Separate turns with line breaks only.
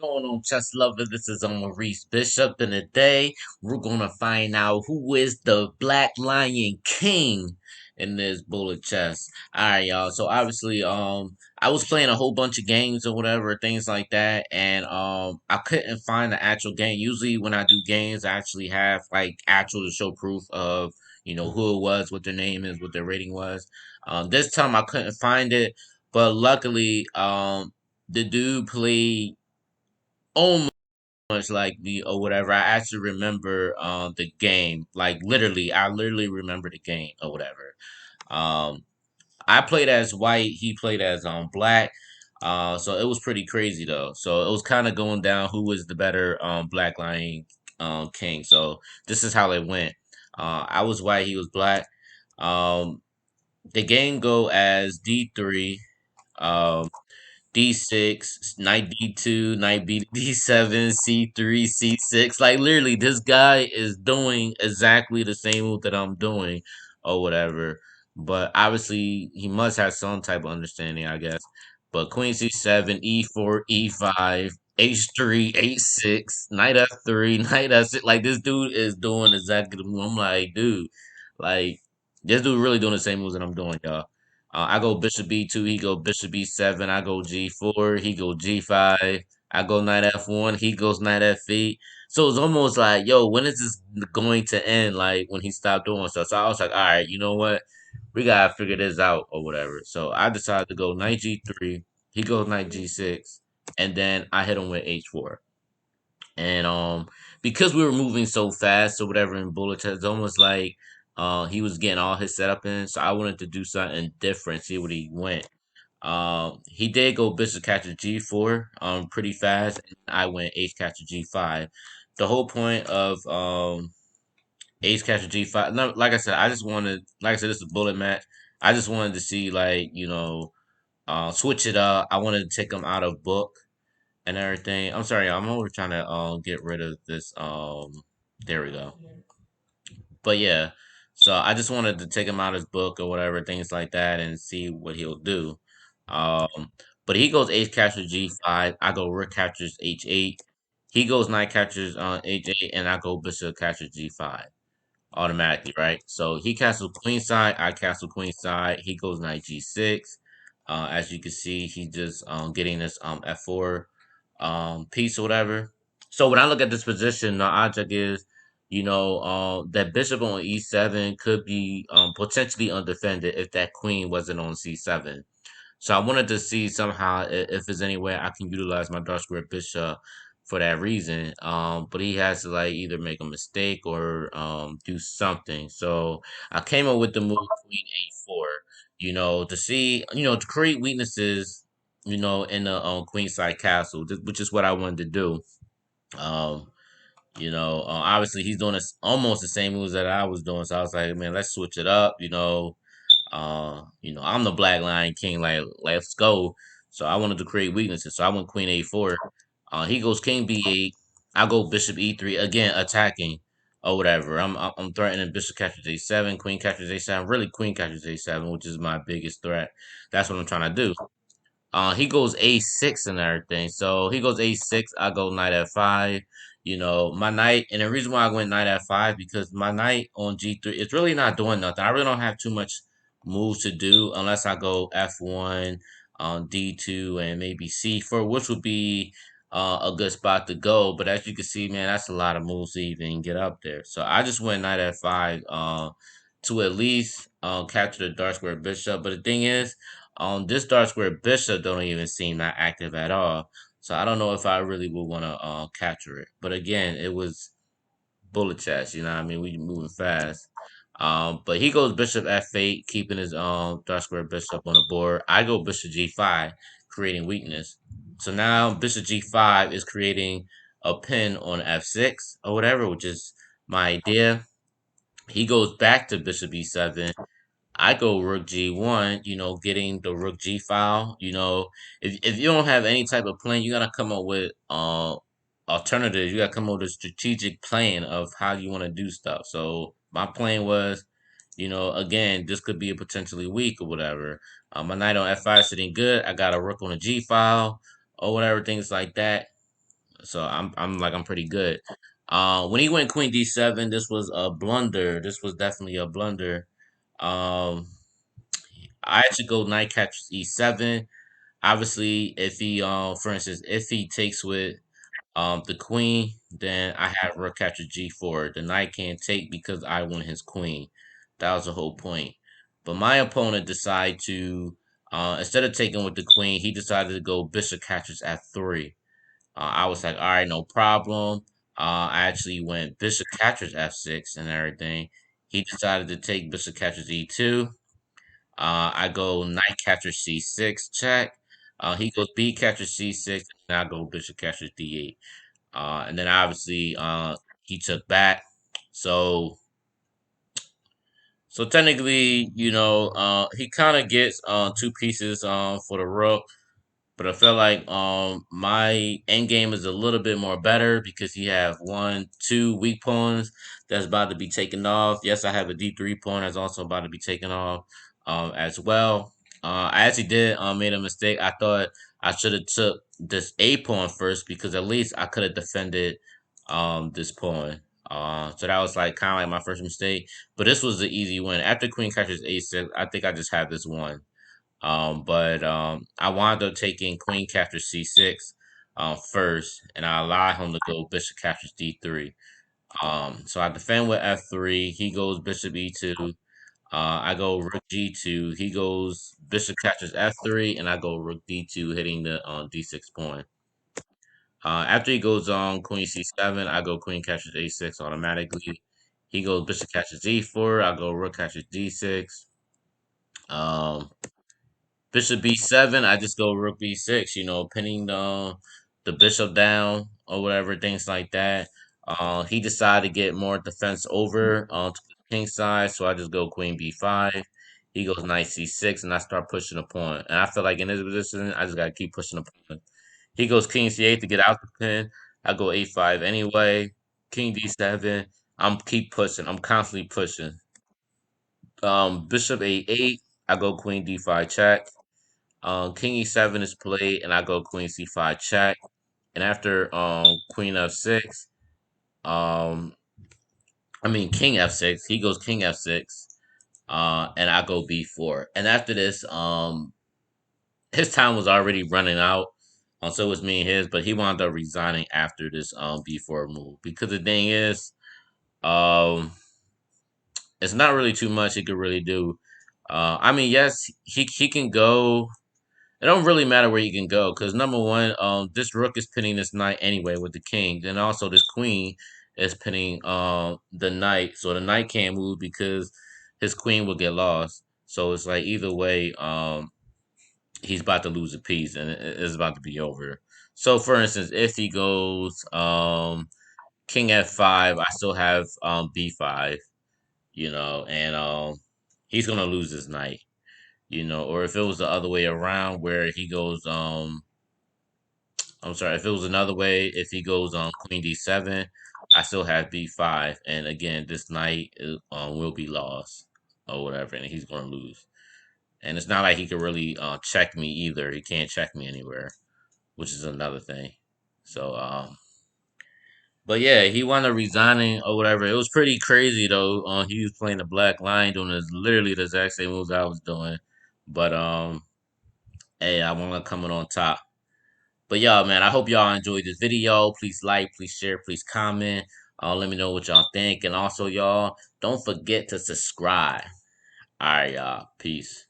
Going on, chess lover? This is Maurice Bishop, and today we're gonna find out who is the Black Lion King in this bullet chess. All right, y'all. So obviously, I was playing a whole bunch of games or whatever, things like that, and I couldn't find the actual game. Usually, when I do games, I actually have like actual to show proof of who it was, what their name is, what their rating was. This time I couldn't find it, but luckily, the dude played almost much like me or whatever. I actually remember the game. Like literally, I literally remember the game or whatever. Um I played as white, he played as black. So it was pretty crazy though. So it was kind of going down who was the better Black Lion King. So this is how it went. I was white, he was black. Um the game go as D3. Um D6, knight D2, knight D7, C3, C6. Like literally, this guy is doing exactly the same move that I'm doing, or whatever. But obviously, he must have some type of understanding, I guess. But Queen C7, E4, E5, H3, H6, Knight F3, Knight F6. Like this dude is doing exactly the move. I'm like, dude, like this dude really doing the same moves that I'm doing, y'all. I go Bishop B2, he go Bishop B7, I go G4, he go G5, I go Knight F1, he goes Knight F8. So it's almost like, yo, when is this going to end? Like when he stopped doing stuff. So I was like, all right, you know what? We gotta figure this out or whatever. So I decided to go Knight G3, he goes Knight G6, and then I hit him with H4. And because we were moving so fast or whatever in bullet test, it's almost like he was getting all his setup in. So I wanted to do something different, see what he went. He did go bishop capture G4 pretty fast, and I went ace capture G5. The whole point of ace capture G5, no, like I said, I just wanted, like I said, this is a bullet match. I just wanted to see like switch it up. I wanted to take him out of book and everything. I'm sorry, I'm over trying to get rid of this. There we go. But yeah, so I just wanted to take him out of his book or whatever, things like that, and see what he'll do. But he goes ace captures G5. I go rook captures H8. He goes knight captures H8, and I go bishop captures G5 automatically, right? So he castles queen side, I castle queen side. He goes knight G6. As you can see, he just getting this F4 piece or whatever. So when I look at this position, the object is, that bishop on E7 could be potentially undefended if that queen wasn't on C7. So I wanted to see somehow if there's any way I can utilize my dark square bishop for that reason. But he has to like either make a mistake or do something. So I came up with the move Queen A4, to see, to create weaknesses, in the Queen side castle, which is what I wanted to do. Um, obviously he's doing this almost the same moves that I was doing. So I was like, man, let's switch it up, I'm the Black Lion King. Like, let's go. So I wanted to create weaknesses. So I went Queen A4. He goes King B8. I go Bishop E3 again, attacking or whatever. I'm threatening Bishop captures A7, Queen captures A7. Really, Queen captures A7, which is my biggest threat. That's what I'm trying to do. He goes A6 and everything. So he goes A6. I go Knight F5. My knight, and the reason why I went Knight F5 because my knight on G3 it's really not doing nothing. I really don't have too much moves to do unless I go F1, D2, and maybe C4, which would be a good spot to go. But as you can see, man, that's a lot of moves to even get up there. So I just went Knight F5 to at least capture the dark square bishop. But the thing is, this dark square bishop don't even seem that active at all. So I don't know if I really would want to capture it. But again, it was bullet chess. You know what I mean? We moving fast. But he goes bishop f8, keeping his dark square bishop on the board. I go bishop g5, creating weakness. So now bishop g5 is creating a pin on f6 or whatever, which is my idea. He goes back to bishop e7. I go rook g1, getting the rook g file. If you don't have any type of plan, you gotta come up with alternatives. You gotta come up with a strategic plan of how you want to do stuff. So my plan was, again, this could be a potentially weak or whatever. My knight on f5 sitting good. I got a rook on a g file or whatever, things like that. So I'm pretty good. When he went Queen D7, this was a blunder. This was definitely a blunder. Um, I actually go knight captures E7. Obviously, if he for instance, if he takes with the queen, then I have rook capture G4. The knight can't take because I want his queen. That was the whole point. But my opponent decided to instead of taking with the queen, he decided to go bishop captures F3. I was like, all right, no problem. I actually went bishop captures F6 and everything. He decided to take bishop captures E2. I go knight captures C6 check. He goes B captures C6, and I go bishop captures D8. And then obviously he took back. So so technically, he kind of gets two pieces for the rook. But I feel like my end game is a little bit more better because he have one, two weak pawns that's about to be taken off. Yes, I have a D3 pawn that's also about to be taken off as well. I actually did made a mistake. I thought I should have took this A pawn first because at least I could have defended this pawn. So that was like kind of like my first mistake. But this was the easy win. After Queen catches A6, I think I just have this one. But I wound up taking Queen captures C6 first, and I allow him to go Bishop captures D3. So I defend with F3. He goes Bishop E2. I go Rook G2. He goes Bishop captures F3, and I go Rook D2, hitting the D6 pawn. After he goes on Queen C7, I go Queen captures A6 automatically. He goes Bishop catches E4. I go Rook catches D6. Um, Bishop B7, I just go Rook B6, pinning the bishop down or whatever, things like that. He decided to get more defense over to the king side, so I just go Queen B5. He goes Knight C6, and I start pushing the pawn. And I feel like in this position, I just gotta keep pushing the pawn. He goes King C8 to get out the pin. I go A5 anyway. King D7. I'm keep pushing. I'm constantly pushing. Bishop A8. I go Queen D5 check. King E7 is played, and I go Queen C5 check. And after Queen F6, um, I mean King F6, he goes King F6, and I go B4. And after this, his time was already running out. So was me and his, but he wound up resigning after this B4 move because the thing is, um, it's not really too much he could really do. I mean, yes, he can go. It don't really matter where you can go because number one, this rook is pinning this knight anyway with the king, and also this queen is pinning the knight, so the knight can't move because his queen will get lost. So it's like either way, he's about to lose a piece and it's about to be over. So for instance, if he goes king f5, I still have b5, and he's gonna lose his knight. Or if it was the other way around where he goes, I'm sorry, if it was another way, if he goes on Queen D7, I still have B5, and again, this knight will be lost or whatever, and he's gonna lose. And it's not like he can really check me either. He can't check me anywhere, which is another thing. So, but yeah, he wound up resigning or whatever. It was pretty crazy though. He was playing the Black Lion, doing literally the exact same moves I was doing, but hey, I want to come in on top. But y'all, man, I hope y'all enjoyed this video. Please like, please share, please comment. Let me know what y'all think. And also, y'all, don't forget to subscribe. All right, y'all. Peace.